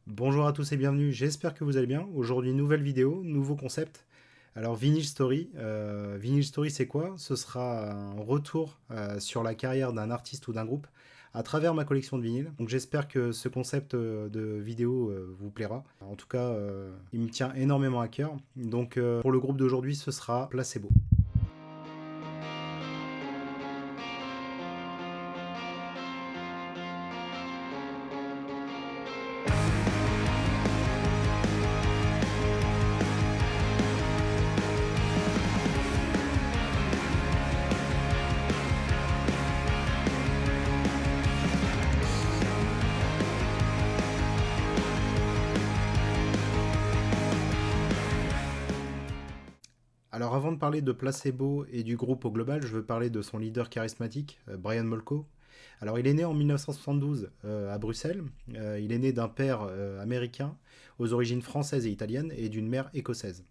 Bonjour à tous et bienvenue, j'espère que vous allez bien. Aujourd'hui, nouvelle vidéo, nouveau concept. Alors, Vinyl Story. Vinyl Story, c'est quoi? Ce sera un retour sur la carrière d'un artiste ou d'un groupe à travers ma collection de vinyles. Donc, j'espère que ce concept de vidéo vous plaira. En tout cas, il me tient énormément à cœur. Donc, pour le groupe d'aujourd'hui, ce sera Placebo. Alors avant de parler de Placebo et du groupe au global, je veux parler de son leader charismatique, Brian Molko. Alors il est né en 1972 à Bruxelles. Il est né d'un père américain aux origines françaises et italiennes et d'une mère écossaise.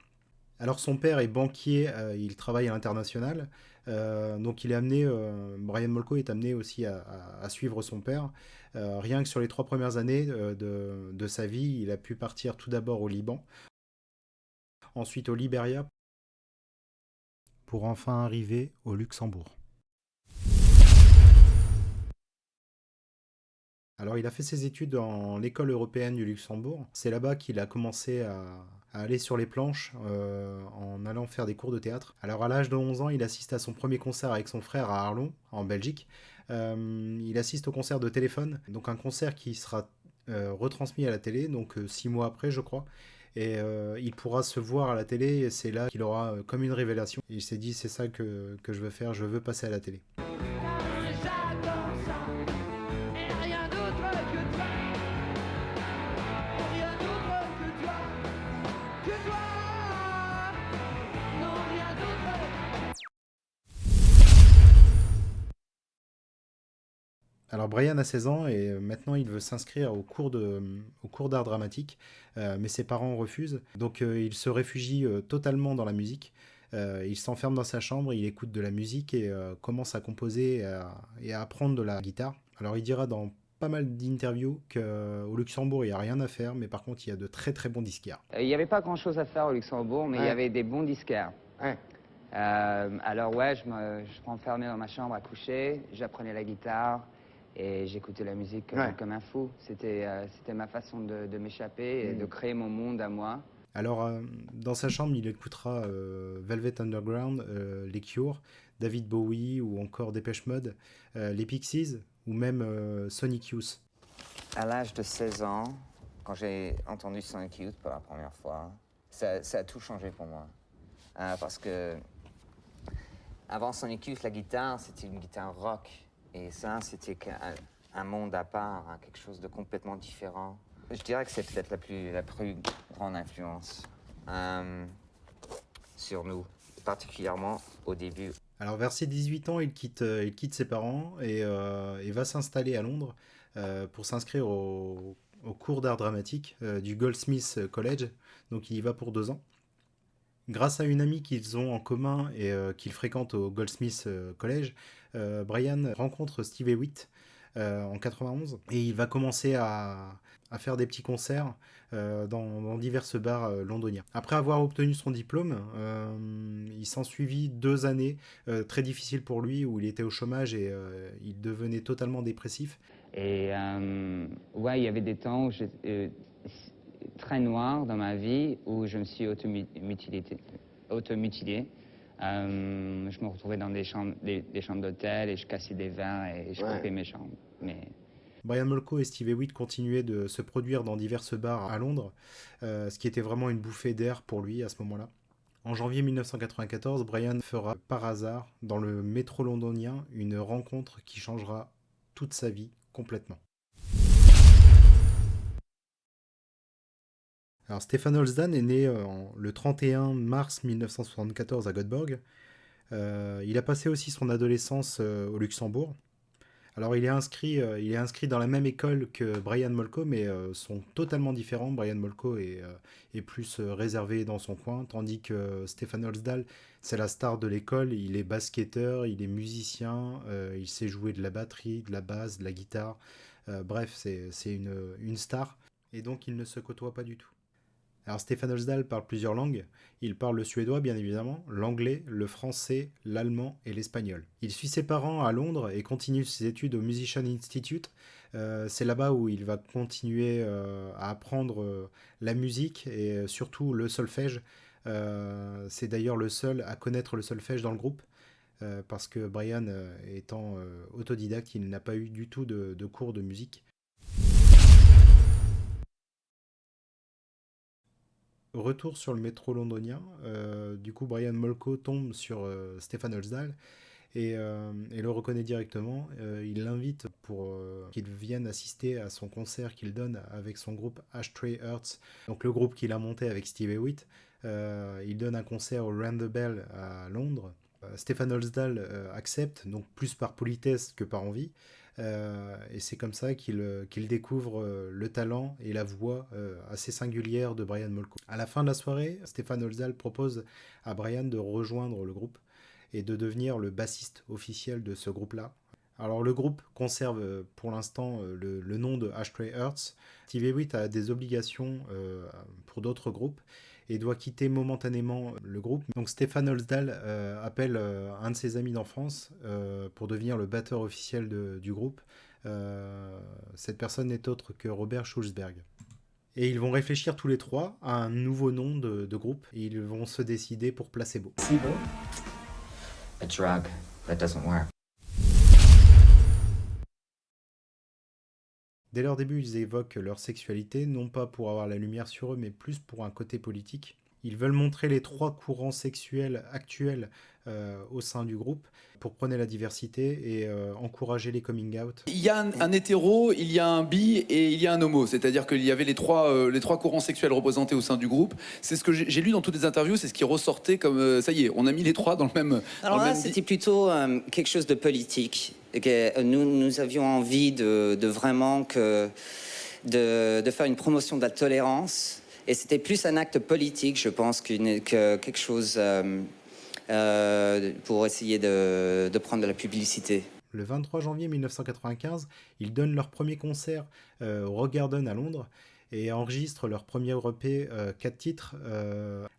Alors son père est banquier, il travaille à l'international, donc Brian Molko est amené aussi à suivre son père. Rien que sur les 3 premières années de sa vie, il a pu partir tout d'abord au Liban, ensuite au Liberia, pour enfin arriver au Luxembourg. Alors il a fait ses études en l'école européenne du Luxembourg. C'est là-bas qu'il a commencé à aller sur les planches en allant faire des cours de théâtre. Alors à l'âge de 11 ans, il assiste à son premier concert avec son frère à Arlon, en Belgique. Il assiste au concert de Téléphone, donc un concert qui sera retransmis à la télé, donc 6 mois après je crois. Et il pourra se voir à la télé, et c'est là qu'il aura comme une révélation. Il s'est dit c'est ça que je veux faire, je veux passer à la télé. Alors Brian a 16 ans et maintenant il veut s'inscrire au cours d'art dramatique, mais ses parents refusent. Donc il se réfugie totalement dans la musique. Il s'enferme dans sa chambre, il écoute de la musique et commence à composer et à apprendre de la guitare. Alors il dira dans pas mal d'interviews qu'au Luxembourg il n'y a rien à faire, mais par contre il y a de très très bons disquaires. Il n'y avait pas grand-chose à faire au Luxembourg, mais il y avait des bons disquaires. Ouais. Alors ouais, je m'enfermais dans ma chambre à coucher, j'apprenais la guitare et j'écoutais la musique comme un fou. C'était ma façon de m'échapper et de créer mon monde à moi. Alors, dans sa chambre, il écoutera Velvet Underground, les Cure, David Bowie ou encore Depeche Mode, les Pixies ou même Sonic Youth. À l'âge de 16 ans, quand j'ai entendu Sonic Youth pour la première fois, ça a tout changé pour moi. Parce que avant Sonic Youth, la guitare, c'était une guitare rock. Et ça, c'était un monde à part, hein, quelque chose de complètement différent. Je dirais que c'est peut-être la plus grande influence sur nous, particulièrement au début. Alors, vers ses 18 ans, il quitte ses parents et va s'installer à Londres pour s'inscrire au cours d'art dramatique du Goldsmiths College. Donc, il y va pour 2 ans. Grâce à une amie qu'ils ont en commun et qu'ils fréquentent au Goldsmiths College, Brian rencontre Steve Hewitt en 91 et il va commencer à faire des petits concerts dans divers bars londoniens. Après avoir obtenu son diplôme, il s'en suivit 2 années très difficiles pour lui où il était au chômage et il devenait totalement dépressif. Et ouais, il y avait des temps où j'étais très noirs dans ma vie où je me suis automutilé. Je me retrouvais dans des chambres d'hôtel et je cassais des verres et je coupais mes chambres. Mais Brian Molko et Steve Hewitt continuaient de se produire dans divers bars à Londres, ce qui était vraiment une bouffée d'air pour lui à ce moment-là. En janvier 1994, Brian fera par hasard, dans le métro londonien, une rencontre qui changera toute sa vie complètement. Alors Stefan Holzdan est né le 31 mars 1974 à Göteborg. Il a passé aussi son adolescence au Luxembourg. Alors il est inscrit dans la même école que Brian Molko, mais sont totalement différents. Brian Molko est plus réservé dans son coin, tandis que Stefan Holsdahl, c'est la star de l'école. Il est basketteur, il est musicien, il sait jouer de la batterie, de la basse, de la guitare. Bref, c'est une star, et donc il ne se côtoie pas du tout. Alors Stefan Holsdahl parle plusieurs langues. Il parle le suédois, bien évidemment, l'anglais, le français, l'allemand et l'espagnol. Il suit ses parents à Londres et continue ses études au Musician Institute. C'est là-bas où il va continuer à apprendre la musique et surtout le solfège. C'est d'ailleurs le seul à connaître le solfège dans le groupe, parce que Brian, étant autodidacte, il n'a pas eu du tout de cours de musique. Retour sur le métro londonien, du coup Brian Molko tombe sur Stefan Holsdahl et le reconnaît directement. Il l'invite pour qu'il vienne assister à son concert qu'il donne avec son groupe Ashtray Hearts, donc le groupe qu'il a monté avec Steve Hewitt. Il donne un concert au Round the Bell à Londres. Stefan Holsdahl accepte, donc plus par politesse que par envie. Et c'est comme ça qu'il découvre le talent et la voix assez singulière de Brian Molko. À la fin de la soirée, Stefan Holsdahl propose à Brian de rejoindre le groupe et de devenir le bassiste officiel de ce groupe-là. Alors le groupe conserve pour l'instant le nom de Ashtray Hearts. Steve Hewitt a des obligations pour d'autres groupes et doit quitter momentanément le groupe. Donc Stefan Holsdahl appelle un de ses amis d'enfance pour devenir le batteur officiel du groupe. Cette personne n'est autre que Robert Schulzberg. Et ils vont réfléchir tous les trois à un nouveau nom de groupe, et ils vont se décider pour Placebo. Placebo? A drug that doesn't work. Dès leur début, ils évoquent leur sexualité, non pas pour avoir la lumière sur eux, mais plus pour un côté politique. Ils veulent montrer les trois courants sexuels actuels au sein du groupe pour prôner la diversité et encourager les coming out. Il y a un hétéro, il y a un bi et il y a un homo. C'est-à-dire qu'il y avait les trois courants sexuels représentés au sein du groupe. C'est ce que j'ai lu dans toutes les interviews, c'est ce qui ressortait comme ça y est, on a mis les trois dans le même... Alors là, c'était plutôt quelque chose de politique. Que nous avions envie de vraiment de faire une promotion de la tolérance. Et c'était plus un acte politique, je pense, que quelque chose pour essayer de prendre de la publicité. Le 23 janvier 1995, ils donnent leur premier concert au Rock Garden à Londres et enregistrent leur premier EP, 4 titres,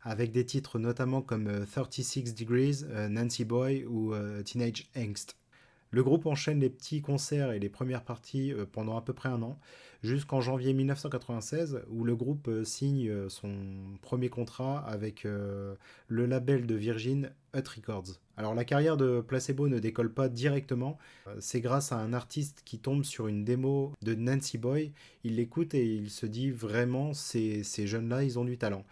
avec des titres notamment comme 36 Degrees, Nancy Boy ou Teenage Angst. Le groupe enchaîne les petits concerts et les premières parties pendant à peu près un an, jusqu'en janvier 1996, où le groupe signe son premier contrat avec le label de Virgin, Hut Records. Alors la carrière de Placebo ne décolle pas directement, c'est grâce à un artiste qui tombe sur une démo de Nancy Boy, il l'écoute et il se dit vraiment, ces jeunes-là, ils ont du talent.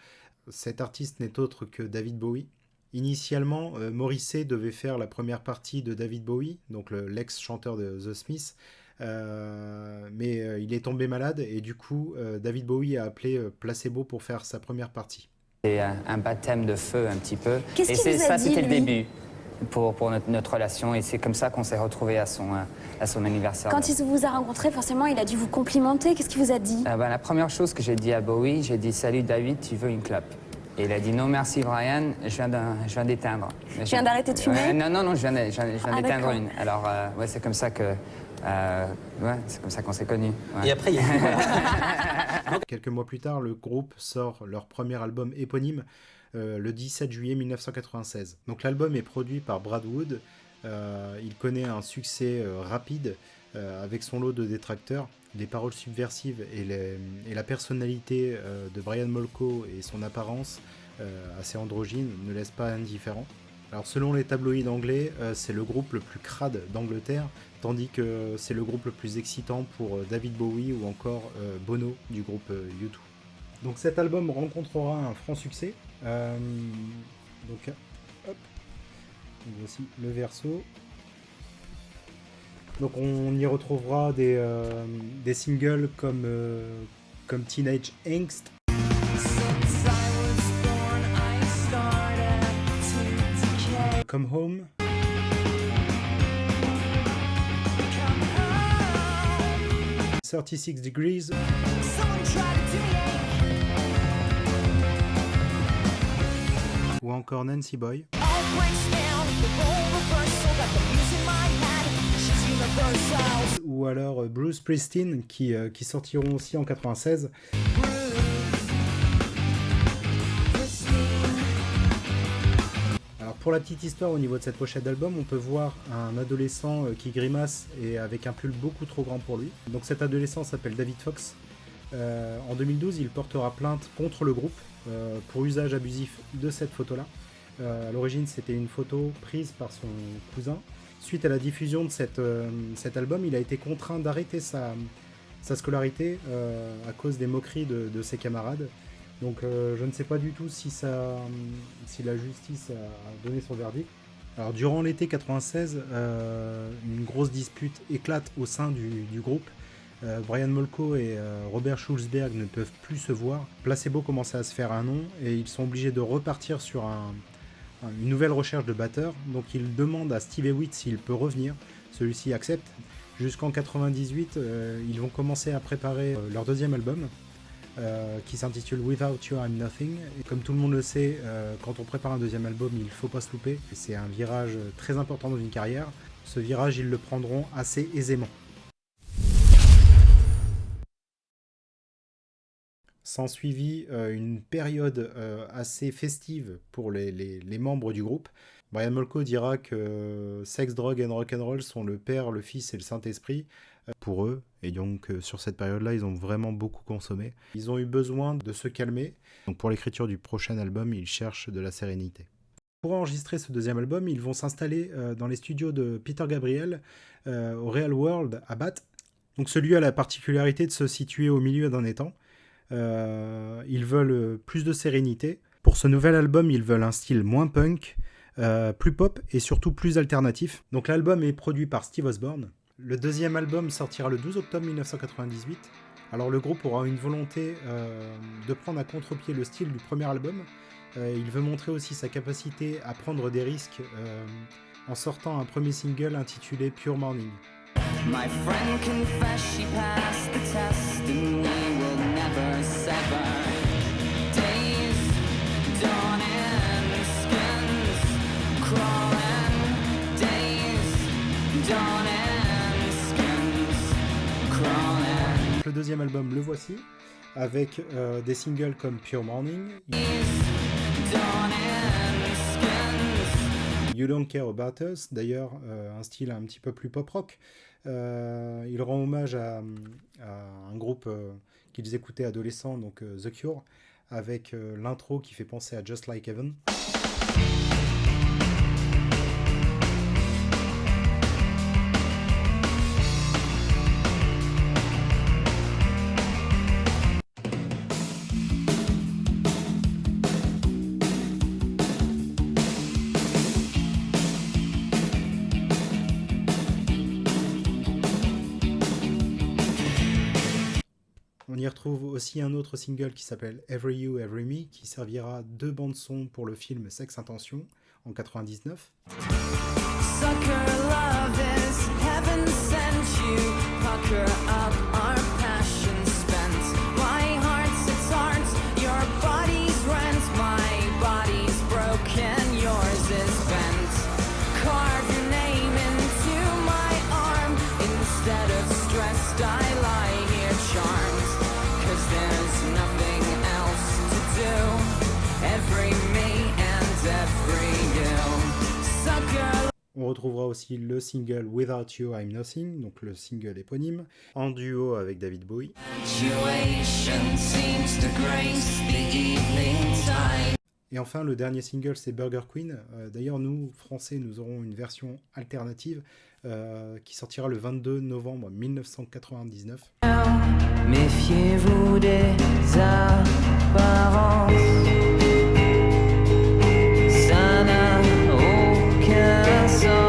Cet artiste n'est autre que David Bowie. Initialement, Morrissey devait faire la première partie de David Bowie, donc l'ex-chanteur de The Smiths, mais il est tombé malade et du coup, David Bowie a appelé Placebo pour faire sa première partie. C'est un baptême de feu un petit peu. Qu'est-ce qu'il vous a dit, c'était le lui début pour notre relation et c'est comme ça qu'on s'est retrouvés à son anniversaire. Quand il vous a rencontré, forcément, il a dû vous complimenter. Qu'est-ce qu'il vous a dit? La première chose que j'ai dit à Bowie, j'ai dit « Salut David, tu veux une clope ?» Et il a dit non merci Brian, je viens d'éteindre. Je viens d'arrêter de fumer? Non, je viens d'éteindre d'accord. une. Alors ouais, c'est comme ça que c'est comme ça qu'on s'est connus. Ouais. Et après, il y a... Quelques mois plus tard, le groupe sort leur premier album éponyme le 17 juillet 1996. Donc l'album est produit par Brad Wood. Il connaît un succès rapide avec son lot de détracteurs. Les paroles subversives et la personnalité de Brian Molko et son apparence assez androgyne ne laissent pas indifférent. Alors selon les tabloïds anglais, c'est le groupe le plus crade d'Angleterre, tandis que c'est le groupe le plus excitant pour David Bowie ou encore Bono du groupe U2. Donc cet album rencontrera un franc succès. Donc hop, voici le verso. Donc on y retrouvera des singles comme Teenage Angst. Come Home. 36 Degrees ou encore Nancy Boy. Ou alors Bruce Springsteen qui sortiront aussi en 96. Alors pour la petite histoire au niveau de cette pochette d'album, on peut voir un adolescent qui grimace et avec un pull beaucoup trop grand pour lui. Donc cet adolescent s'appelle David Fox. En 2012, il portera plainte contre le groupe pour usage abusif de cette photo-là. À l'origine, c'était une photo prise par son cousin. Suite à la diffusion de cet album, il a été contraint d'arrêter sa scolarité à cause des moqueries de ses camarades. Donc je ne sais pas du tout si la justice a donné son verdict. Alors durant l'été 96, une grosse dispute éclate au sein du groupe. Brian Molko et Robert Schulzberg ne peuvent plus se voir. Placebo commence à se faire un nom et ils sont obligés de repartir sur une nouvelle recherche de batteur. Donc ils demandent à Steve Ewitt s'il peut revenir. Celui-ci accepte. Jusqu'en 98, ils vont commencer à préparer leur deuxième album qui s'intitule Without You I'm Nothing. Et comme tout le monde le sait, quand on prépare un deuxième album, il ne faut pas se louper. C'est un virage très important dans une carrière. Ce virage, ils le prendront assez aisément. S'ensuivit une période assez festive pour les membres du groupe. Brian Molko dira que sex, drogue and rock'n'roll sont le Père, le Fils et le Saint-Esprit pour eux. Et donc sur cette période-là, ils ont vraiment beaucoup consommé. Ils ont eu besoin de se calmer. Donc pour l'écriture du prochain album, ils cherchent de la sérénité. Pour enregistrer ce deuxième album, ils vont s'installer dans les studios de Peter Gabriel au Real World à Bath. Donc ce lieu a la particularité de se situer au milieu d'un étang. Ils veulent plus de sérénité. Pour ce nouvel album, ils veulent un style moins punk, plus pop et surtout plus alternatif. Donc l'album est produit par Steve Osborne. Le deuxième album sortira le 12 octobre 1998. Alors le groupe aura une volonté de prendre à contre-pied le style du premier album. Il veut montrer aussi sa capacité à prendre des risques en sortant un premier single intitulé Pure Morning. My friend confessed she passed the test and we will never sever. Days, dawn and skins crawling. Days, dawn and skins crawling. Le deuxième album, le voici, avec des singles comme Pure Morning, You Don't Care About Us, d'ailleurs un style un petit peu plus pop-rock. Il rend hommage à un groupe qu'ils écoutaient adolescents, donc The Cure, avec l'intro qui fait penser à Just Like Heaven. On y retrouve aussi un autre single qui s'appelle Every You, Every Me, qui servira de bande-son pour le film Sex Intention en 99. Sucker love is heaven sent you. Pucker up our passion spent. My heart's its art, your body's rent. My body's broken, yours is bent. Carve your name into my arm. Instead of stressed, I lie here charmed. There's nothing else to do. Every me and every you. Sucker. On retrouvera aussi le single Without You I'm Nothing, donc le single éponyme, en duo avec David Bowie. Seems to grace the evening time. Et enfin, le dernier single, c'est Burger Queen. D'ailleurs, nous, Français, nous aurons une version alternative qui sortira le 22 novembre 1999. Méfiez-vous des apparences. Ça n'a aucun sens.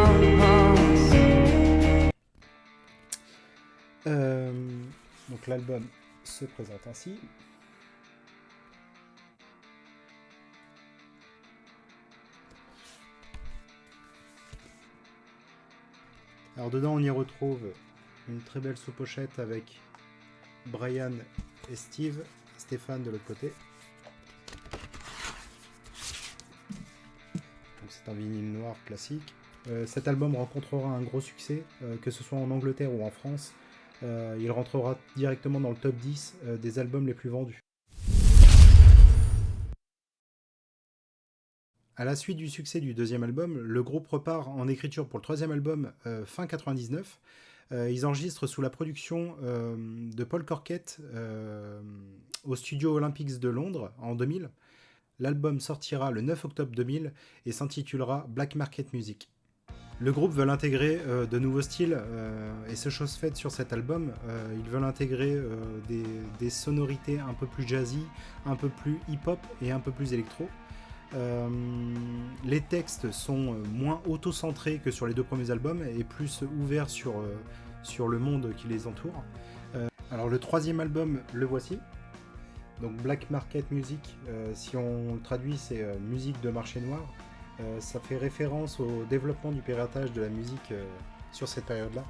Donc l'album se présente ainsi. Alors dedans, on y retrouve une très belle sous-pochette avec Brian et Stéphane de l'autre côté. Donc c'est un vinyle noir classique. Cet album rencontrera un gros succès, que ce soit en Angleterre ou en France. Il rentrera directement dans le top 10 des albums les plus vendus. À la suite du succès du deuxième album, le groupe repart en écriture pour le troisième album fin 99. Ils enregistrent sous la production de Paul Corkett au Studio Olympics de Londres en 2000. L'album sortira le 9 octobre 2000 et s'intitulera Black Market Music. Le groupe veut intégrer de nouveaux styles et c'est chose faite sur cet album. Ils veulent intégrer des sonorités un peu plus jazzy, un peu plus hip-hop et un peu plus électro. Les textes sont moins auto-centrés que sur les deux premiers albums et plus ouverts sur le monde qui les entoure. Alors le troisième album, le voici. Donc Black Market Music, si on le traduit, c'est musique de marché noir. Ça fait référence au développement du piratage de la musique sur cette période-là.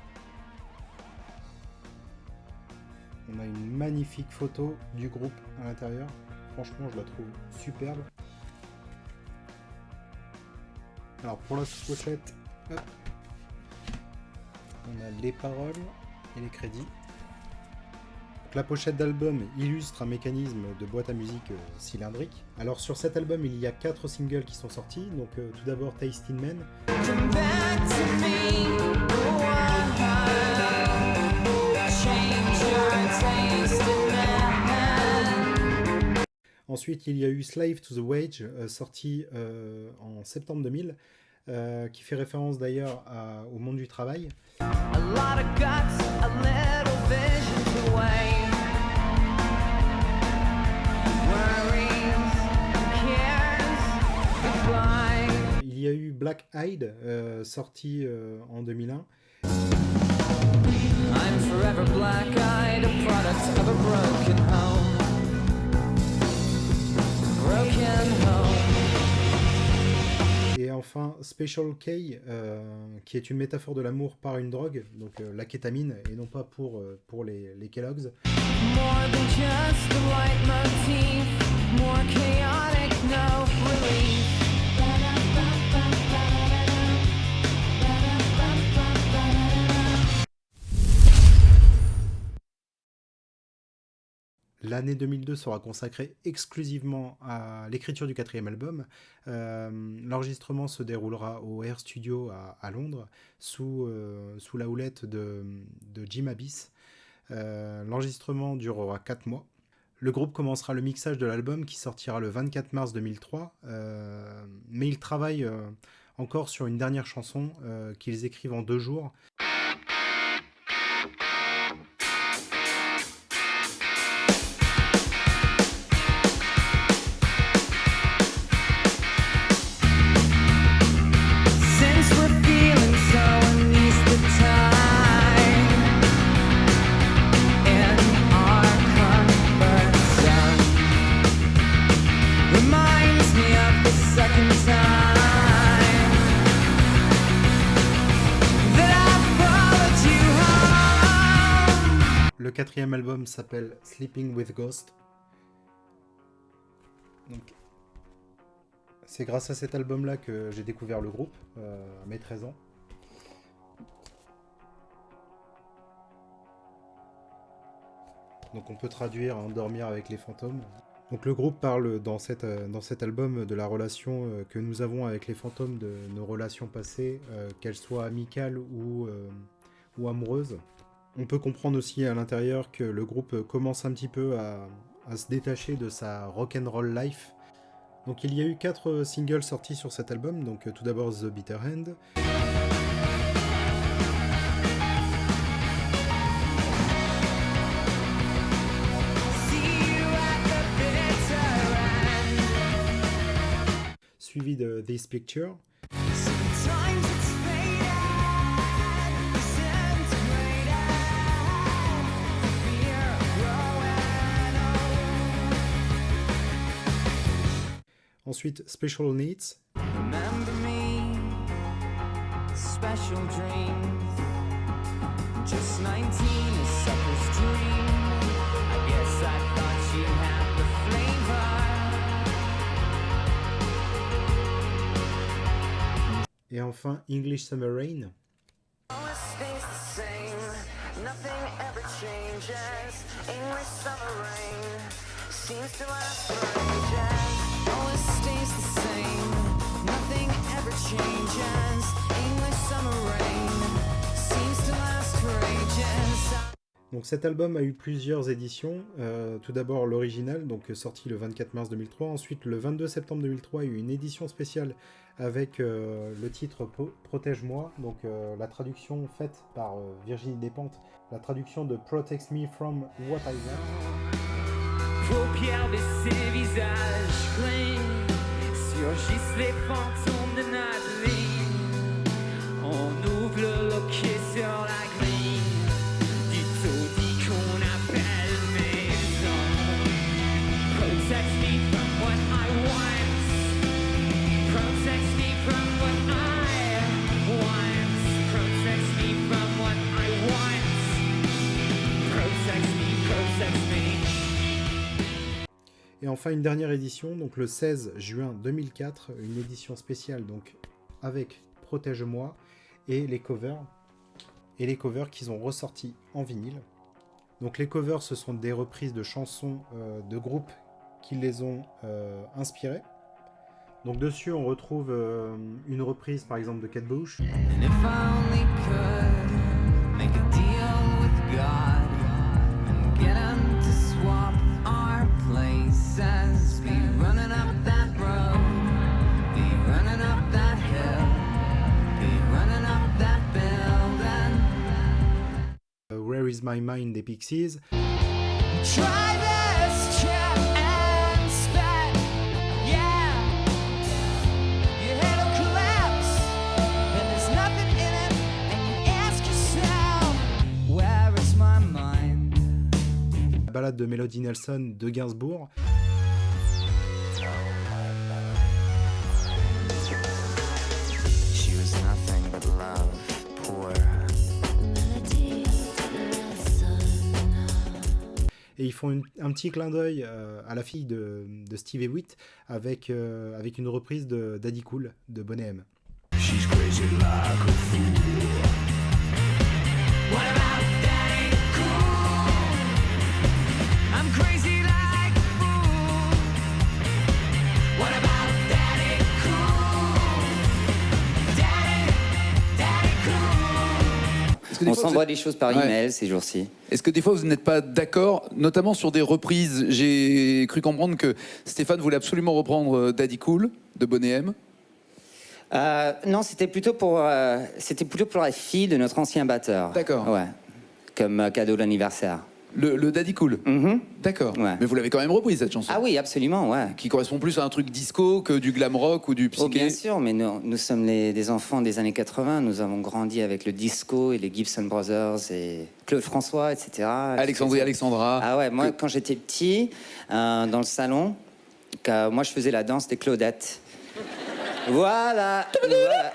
On a une magnifique photo du groupe à l'intérieur. Franchement, je la trouve superbe. Alors pour la pochette, hop, on a les paroles et les crédits. Donc, la pochette d'album illustre un mécanisme de boîte à musique cylindrique. Alors sur cet album, il y a 4 singles qui sont sortis. Donc tout d'abord Tasting Man. Come back to me, oh, change your taste in man. Ensuite, il y a eu Slave to the Wage, sorti en septembre 2000, qui fait référence d'ailleurs au monde du travail. A lot of guts, a little vision to weigh. Worries, cares, goodbye. Il y a eu Black Eyed, sorti en 2001. I'm forever black-eyed, a product of a broken home. Broken home. Et enfin Special K, qui est une métaphore de l'amour par une drogue, donc la kétamine, et non pas pour les Kellogg's. More than just a leitmotif, more chaotic, no relief. L'année 2002 sera consacrée exclusivement à l'écriture du quatrième album. L'enregistrement se déroulera au Air Studio à Londres, sous la houlette de Jim Abyss. L'enregistrement durera 4 mois. Le groupe commencera le mixage de l'album qui sortira le 24 mars 2003, mais ils travaillent encore sur une dernière chanson qu'ils écrivent en 2 jours. Since we're feeling so anesthetized in our comfort zone, reminds me of the second time that I followed you home. Le quatrième album s'appelle Sleeping with Ghost. Donc, c'est grâce à cet album-là que j'ai découvert le groupe, à mes 13 ans. Donc on peut traduire endormir avec les fantômes. Donc le groupe parle dans cet album de la relation que nous avons avec les fantômes, de nos relations passées, qu'elles soient amicales ou amoureuses. On peut comprendre aussi à l'intérieur que le groupe commence un petit peu à se détacher de sa rock'n'roll life. Donc il y a eu 4 singles sortis sur cet album, donc tout d'abord The Bitter End. Suivi de This Picture. Sometimes it's faded, disintegrated, fear growing old. Ensuite Special Needs. Remember me, special dreams, just 19, a sucker's dream. Guess I thought you had the flavor. Et enfin English Summer Rain. Always stays the same, nothing ever changes. English summer rain seems to last for ages. Always stays the same, nothing ever changes. English summer rain seems to last for ages. Donc cet album a eu plusieurs éditions. Tout d'abord l'original, donc sorti le 24 mars 2003. Ensuite le 22 septembre 2003, il y a eu une édition spéciale avec le titre Protège-moi, donc la traduction faite par Virginie Despentes, la traduction de Protect Me From What I Want. Paupières baissées, visage clean, surgissent les fantômes de notre vie. On ouvre le loquet sur la grille du taudis qu'on appelle maison. Protect me from what I want. Protect me from what I want. Protect me from what I want. Protect me, protect me. Et enfin une dernière édition, donc le 16 juin 2004, une édition spéciale donc avec Protège-moi et les covers qu'ils ont ressortis en vinyle. Donc les covers, ce sont des reprises de chansons de groupes qui les ont inspirés. Donc dessus on retrouve une reprise par exemple de Kate Bush. And if I only could make a deal with God and get him to swap our places, be running up that road, be running up that hill, be running up that building. Where is my mind des Pixies. Try this trip and spit, yeah. Your head'll collapse, and there's nothing in it, and you ask yourself, where is my mind? La balade de Melody Nelson de Gainsbourg. She was nothing but love, poor. Et ils font un petit clin d'œil à la fille de Steve Ewitt avec une reprise de Daddy Cool de Boney M. What about Daddy Cool? I'm crazy like a fool. What about Daddy Cool? Daddy Cool. Est-ce que des On fois, vous s'envoie êtes- des choses par Ouais. email ces jours-ci. Est-ce que des fois vous n'êtes pas d'accord, notamment sur des reprises? J'ai cru comprendre que Stéphane voulait absolument reprendre Daddy Cool de Boney M. Non, c'était plutôt pour la fille de notre ancien batteur. D'accord. Ouais. Comme cadeau d'anniversaire. Le Daddy Cool. Mhm. D'accord. Ouais. Mais vous l'avez quand même reprise cette chanson. Ah oui, absolument, ouais. Qui correspond plus à un truc disco que du glam rock ou du psyché. Oh, bien sûr, mais nous sommes des enfants des années 80. Nous avons grandi avec le disco et les Gibson Brothers et Claude François, etc. Alexandrie Alexandra. Ah ouais, moi, Que- quand j'étais petit, dans le salon, moi, je faisais la danse des Claudettes. Voilà. Voilà.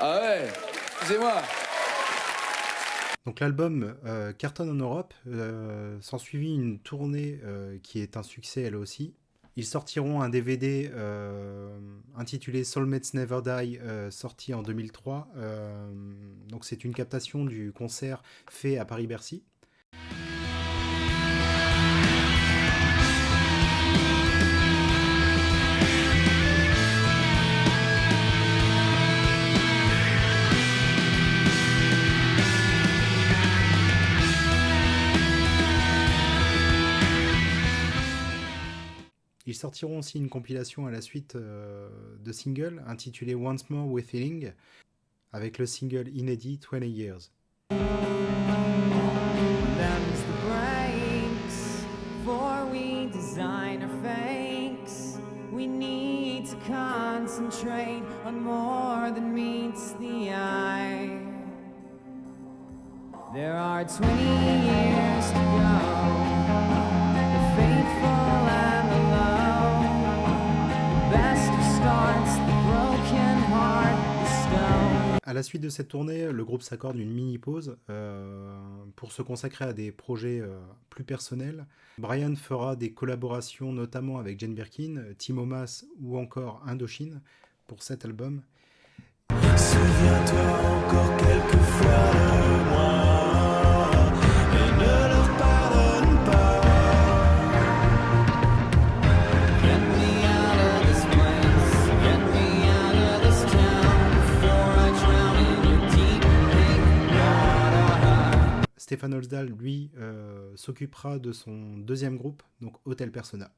Ah ouais. Excusez-moi. Donc l'album cartonne en Europe, s'ensuivit une tournée qui est un succès elle aussi. Ils sortiront un DVD intitulé Soulmates Never Die, sorti en 2003. Donc c'est une captation du concert fait à Paris-Bercy. Ils sortiront aussi une compilation à la suite de singles intitulée Once More with Feeling, avec le single inédit 20 Years. Them's the breaks, for we design our fakes. We need to concentrate on more than meets the eye. There are 20 years to go, the faithful and the low. Best of starts, the broken heart, the stone. À la suite de cette tournée, le groupe s'accorde une mini-pause pour se consacrer à des projets plus personnels. Brian fera des collaborations notamment avec Jane Birkin, Timo Maas ou encore Indochine pour cet album. Souviens-toi encore quelquefois de moi et ne leur pardonne pas. Get me out of this place, get me out of this town before I drown in your deep pink water. Stefan Holsdahl, lui, s'occupera de son deuxième groupe, donc Hotel Persona.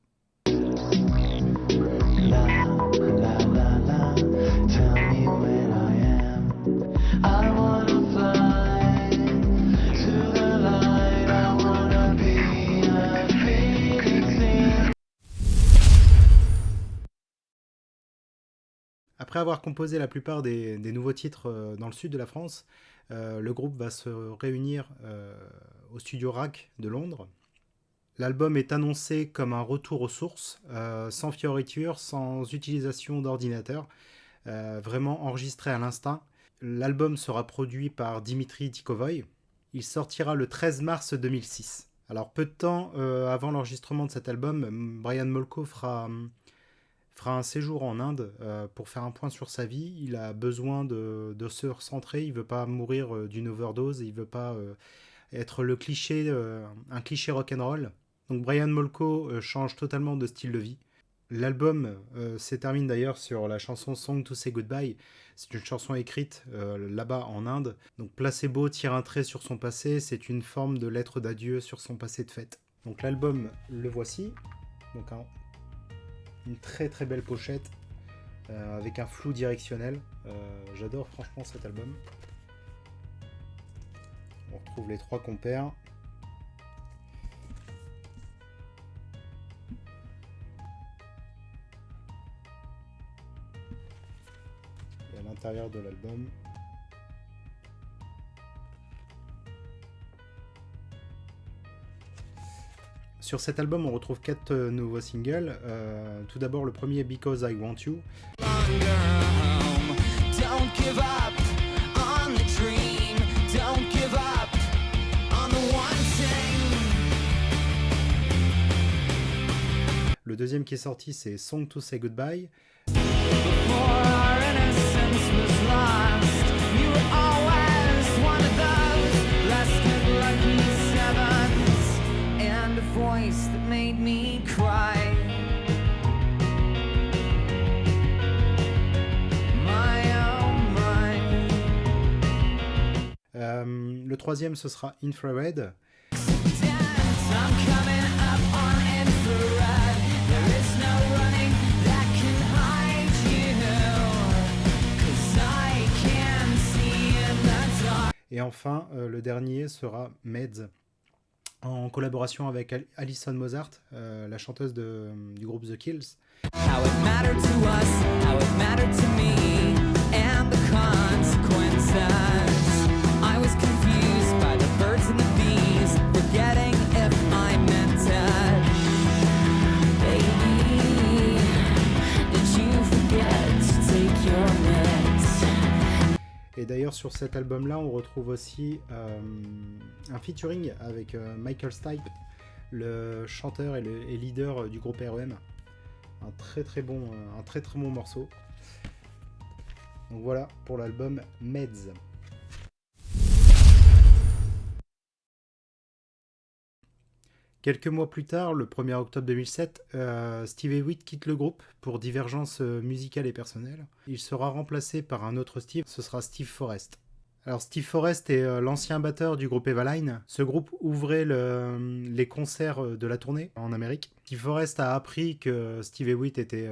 Après avoir composé la plupart des nouveaux titres dans le sud de la France, le groupe va se réunir au studio RAK de Londres. L'album est annoncé comme un retour aux sources, sans fioritures, sans utilisation d'ordinateur, vraiment enregistré à l'instinct. L'album sera produit par Dimitri Tikovoy. Il sortira le 13 mars 2006. Alors peu de temps avant l'enregistrement de cet album, Brian Molko fera un séjour en Inde pour faire un point sur sa vie. Il a besoin de se recentrer, il veut pas mourir d'une overdose, il veut pas être le cliché, un cliché rock'n'roll. Donc Brian Molko change totalement de style de vie. L'album se termine d'ailleurs sur la chanson Song to Say Goodbye. C'est une chanson écrite là-bas en Inde. Donc Placebo tire un trait sur son passé, c'est une forme de lettre d'adieu sur son passé de fête. Donc l'album, le voici. Donc une très très belle pochette avec un flou directionnel. J'adore franchement cet album. On retrouve les trois compères. Et à l'intérieur de l'album, sur cet album, on retrouve 4 nouveaux singles. Tout d'abord, le premier, Because I Want You. Don't give up on the dream. Don't give up on the one thing. Le deuxième qui est sorti, c'est Song to Say Goodbye. Before our innocence was lost, you were always one of those blessed and lucky sevens, and a voice that made me cry. Le troisième, ce sera Infrared. I'm coming up on infrared. There is no running that can hide you, 'cause I can see in the dark. Et enfin, le dernier sera Meds, en collaboration avec Alison Mozart, la chanteuse du groupe The Kills. How it mattered to us, how it mattered to me, and the consequences. I was confused by the birds and the bees, forgetting if I meant it. Baby, did you forget to take your meds? Et d'ailleurs, sur cet album-là, on retrouve aussi un featuring avec Michael Stipe, le chanteur et leader du groupe R.E.M. Un très très bon morceau. Donc voilà pour l'album Meds. Quelques mois plus tard, le 1er octobre 2007, Steve Hewitt quitte le groupe pour divergences musicales et personnelles. Il sera remplacé par un autre Steve, ce sera Steve Forrest. Alors Steve Forrest est l'ancien batteur du groupe Evaline. Ce groupe ouvrait les concerts de la tournée en Amérique. Steve Forrest a appris que Steve Hewitt était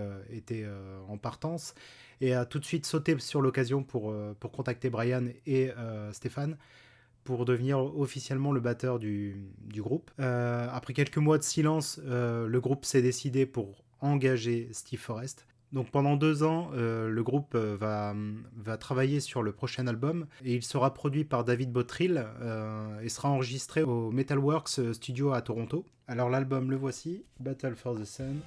en partance et a tout de suite sauté sur l'occasion pour contacter Brian et Stéphane pour devenir officiellement le batteur du groupe. Après quelques mois de silence, le groupe s'est décidé pour engager Steve Forrest. Donc pendant 2 ans, le groupe va travailler sur le prochain album et il sera produit par David Bottrill et sera enregistré au Metalworks Studio à Toronto. Alors l'album, le voici, Battle for the Sun.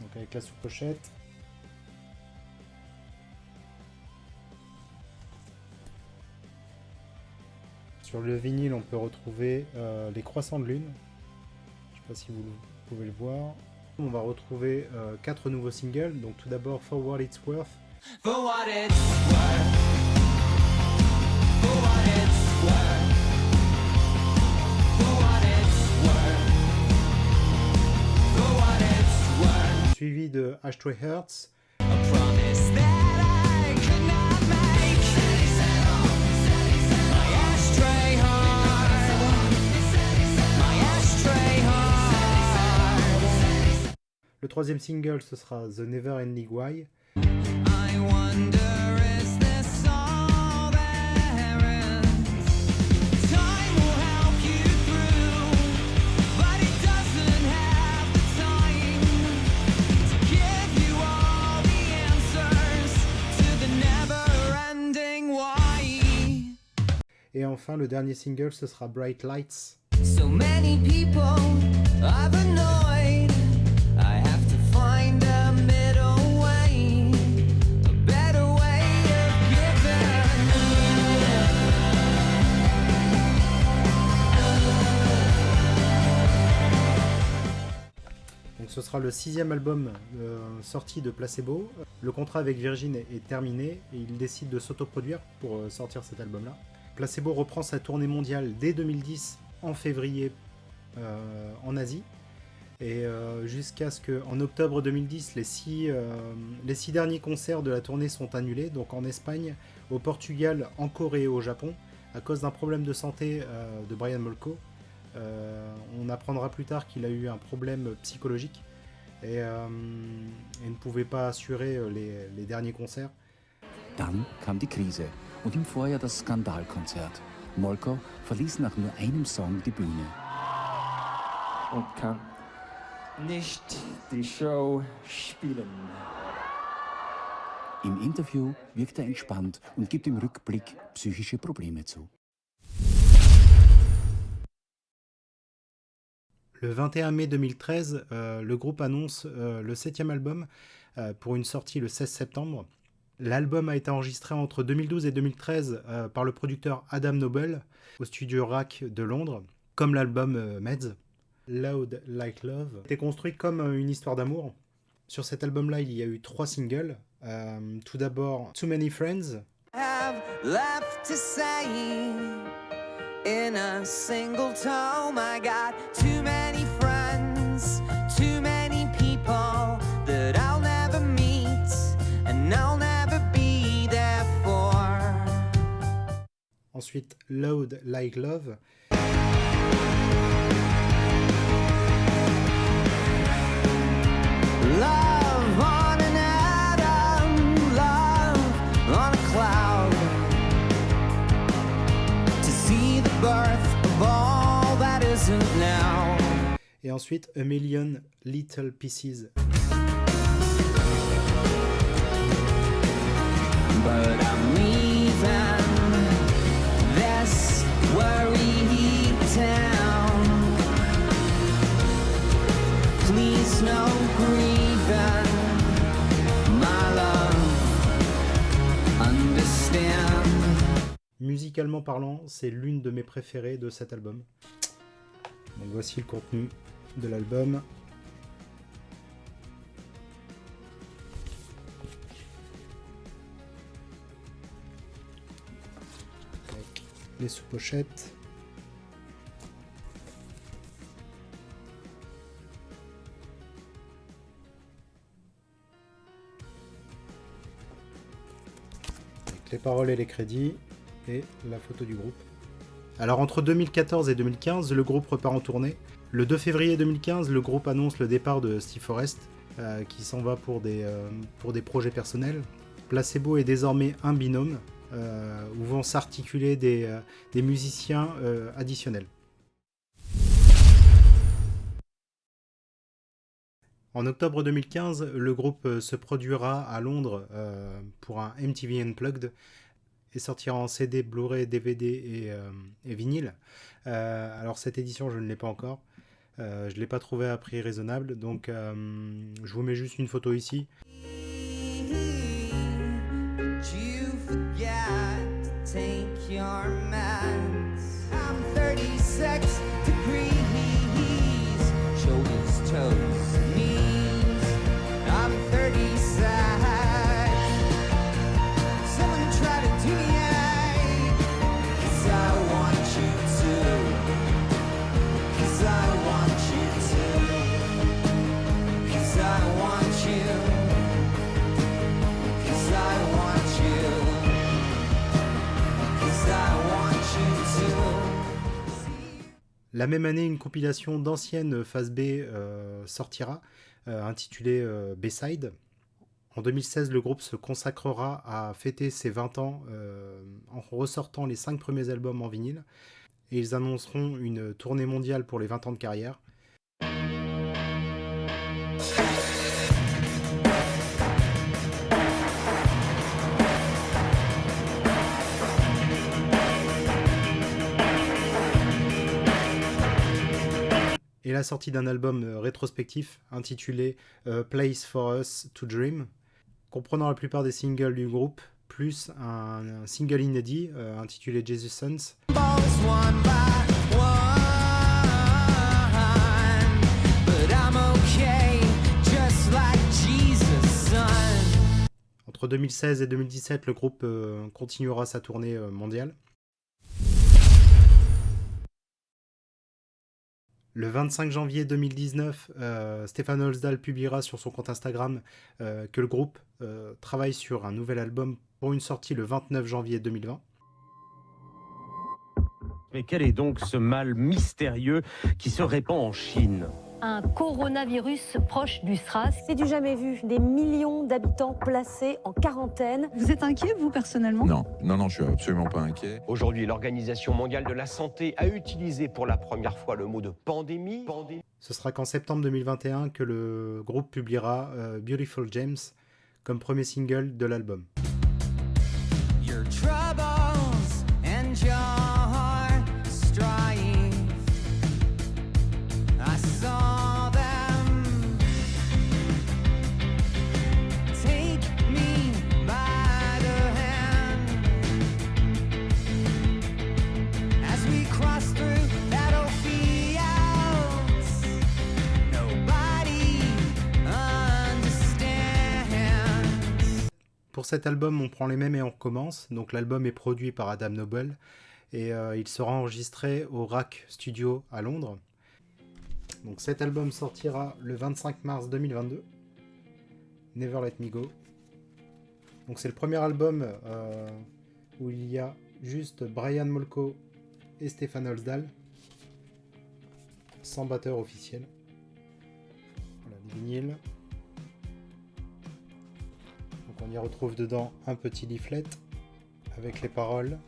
Donc avec avec la sous-pochette. Sur le vinyle, on peut retrouver les croissants de lune. Je ne sais pas si vous pouvez le voir. On va retrouver 4 nouveaux singles. Donc tout d'abord For What It's Worth. For what it's worth. For what it's worth. For what it's worth. For what it's worth. Suivi de Ashtray Hearts. A promise that I could not make. My ashtray heart. My ashtray heart. Le troisième single, ce sera The Never Ending Why. I wonder, is this all there is? Time will help you through, but it doesn't have the time to give you all the answers to the never-ending why. Et enfin, le dernier single, ce sera Bright Lights. So many people I've annoyed. I have to find a middle way, a better way of giving. Donc ce sera le 6e album sorti de Placebo. Le contrat avec Virgin est terminé et il décide de s'autoproduire pour sortir cet album-là. Placebo reprend sa tournée mondiale dès 2010 en février en Asie. Et jusqu'à ce qu'en octobre 2010, les 6 derniers concerts de la tournée sont annulés, donc en Espagne, au Portugal, en Corée et au Japon, à cause d'un problème de santé de Brian Molko. On apprendra plus tard qu'il a eu un problème psychologique et ne pouvait pas assurer les derniers concerts. Dann kam die Krise und im Vorjahr das Skandalkonzert. Molko verließ nach nur einem Song die Bühne. Und kann nicht die Show spielen. Im Interview wirkt er entspannt und gibt im Rückblick psychische Probleme zu. Le 21 mai 2013, le groupe annonce le 7e album pour une sortie le 16 septembre. L'album a été enregistré entre 2012 et 2013 par le producteur Adam Noble au studio RAK de Londres, comme l'album Meds. Loud Like Love était construit comme une histoire d'amour. Sur cet album-là, il y a eu 3 singles. Tout d'abord, Too Many Friends. Have left to say in a single tome. I got too many friends, too many people that I'll never meet and I'll never be there for. Ensuite, Loud Like Love. Love on an atom, love on a cloud. To see the birth of all that isn't now. Et ensuite, A Million Little Pieces. But I'm leaving this worry town. Please no grieving, my love, understand. Musicalement parlant, c'est l'une de mes préférées de cet album. Donc voici le contenu de l'album. Avec les sous-pochettes. Avec les paroles et les crédits. Et la photo du groupe. Alors entre 2014 et 2015, le groupe repart en tournée. Le 2 février 2015, le groupe annonce le départ de Steve Forrest, qui s'en va pour des projets personnels. Placebo est désormais un binôme, où vont s'articuler des musiciens additionnels. En octobre 2015, le groupe se produira à Londres pour un MTV Unplugged, et sortira en CD, Blu-ray, DVD et vinyle. Alors cette édition, je ne l'ai pas encore. Je ne l'ai pas trouvé à prix raisonnable, donc je vous mets juste une photo ici. La même année, une compilation d'anciennes Phase B sortira, intitulée B-Side. En 2016, le groupe se consacrera à fêter ses 20 ans en ressortant les 5 premiers albums en vinyle. Et ils annonceront une tournée mondiale pour les 20 ans de carrière. Et la sortie d'un album rétrospectif intitulé Place for Us to Dream, comprenant la plupart des singles du groupe, plus un single inédit intitulé Jesus Sons. Entre 2016 et 2017, le groupe continuera sa tournée mondiale. Le 25 janvier 2019, Stefan Holsdahl publiera sur son compte Instagram que le groupe travaille sur un nouvel album pour une sortie le 29 janvier 2020. Mais quel est donc ce mal mystérieux qui se répand en Chine ? Un coronavirus proche du SRAS. C'est du jamais vu. Des millions d'habitants placés en quarantaine. Vous êtes inquiet, vous, personnellement ? Non, je suis absolument pas inquiet. Aujourd'hui, l'Organisation mondiale de la santé a utilisé pour la première fois le mot de pandémie. Ce sera qu'en septembre 2021 que le groupe publiera Beautiful James comme premier single de l'album. Your troubles and your strife, I saw them. Take me by the hand as we cross through battlefields. Nobody understands. Pour cet album, on prend les mêmes et on recommence. Donc l'album est produit par Adam Noble et il sera enregistré au RAK Studio à Londres. Donc cet album sortira le 25 mars 2022. Never Let Me Go. Donc c'est le premier album où il y a juste Brian Molko et Stefan Holsdahl, sans batteur officiel. Voilà les vinyles. Donc on y retrouve dedans un petit leaflet avec les paroles.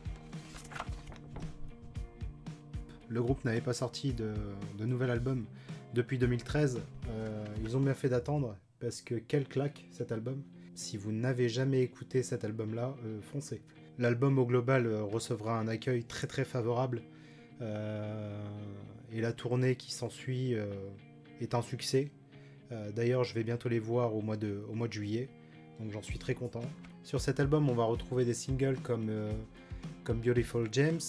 Le groupe n'avait pas sorti de nouvel album depuis 2013. Ils ont bien fait d'attendre parce que quelle claque cet album. Si vous n'avez jamais écouté cet album-là, foncez. L'album au global recevra un accueil très très favorable et la tournée qui s'ensuit est un succès. D'ailleurs, je vais bientôt les voir au mois de juillet, donc j'en suis très content. Sur cet album, on va retrouver des singles comme Beautiful James.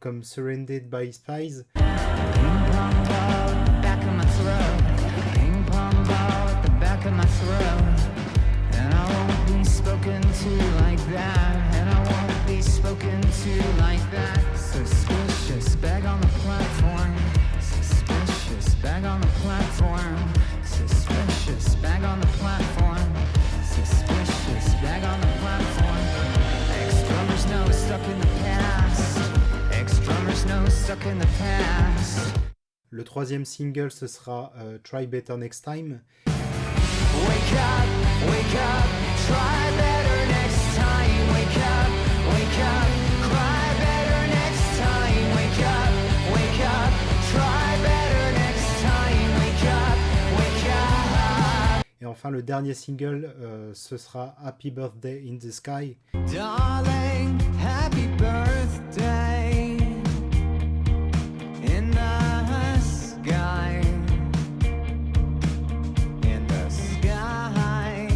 Comme Surrounded by Spies. Le troisième single, ce sera Try Better Next Time. Wake up, try better next time. enfin, le dernier single, ce sera Happy Birthday in the Sky. Darling, happy birthday in the sky. In the sky.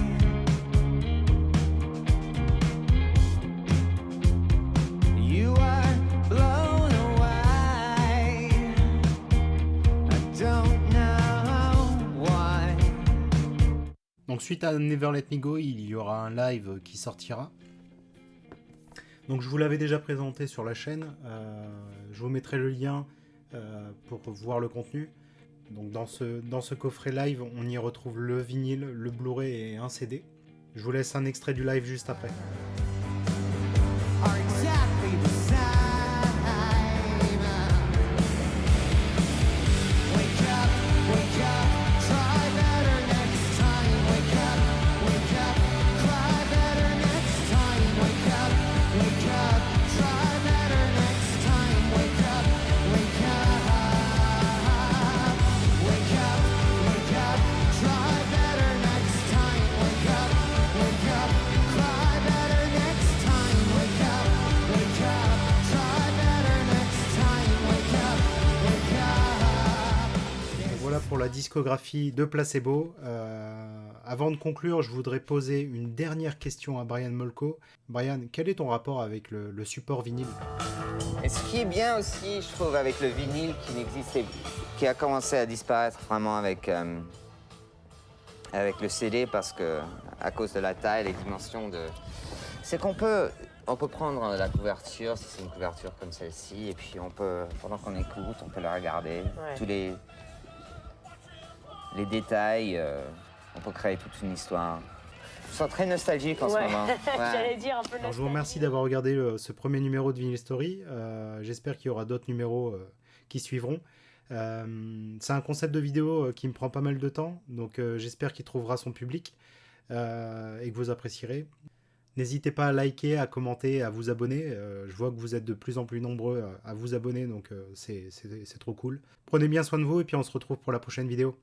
You are blown away. I don't know why. Donc suite à Never Let Me Go, il y aura un live qui sortira. Donc je vous l'avais déjà présenté sur la chaîne, je vous mettrai le lien pour voir le contenu. Donc dans ce coffret live, on y retrouve le vinyle, le Blu-ray et un CD. Je vous laisse un extrait du live juste après. Are exactly the same. Wake up, try better next time. Wake up, cry better next time. Wake up, try better next time. Wake up, try better next time. Wake up, cry better next time. Wake up, try better next time. Wake up. Donc voilà pour la discographie de Placebo. Avant de conclure, je voudrais poser une dernière question à Brian Molko. Brian, quel est ton rapport avec le support vinyle? Et ce qui est bien aussi, je trouve, avec le vinyle qui a commencé à disparaître vraiment avec le CD, parce que à cause de la taille, les dimensions c'est qu'on peut prendre la couverture, si c'est une couverture comme celle-ci, et puis pendant qu'on écoute, on peut la regarder. Ouais. Tous les détails, on peut créer toute une histoire. Je sens très nostalgique en ce moment. Ouais. J'allais dire un peu Alors, je vous remercie d'avoir regardé ce premier numéro de Vinyl Story. J'espère qu'il y aura d'autres numéros qui suivront. C'est un concept de vidéo qui me prend pas mal de temps, donc j'espère qu'il trouvera son public et que vous apprécierez. N'hésitez pas à liker, à commenter, à vous abonner. Je vois que vous êtes de plus en plus nombreux à vous abonner, donc c'est trop cool. Prenez bien soin de vous et puis on se retrouve pour la prochaine vidéo.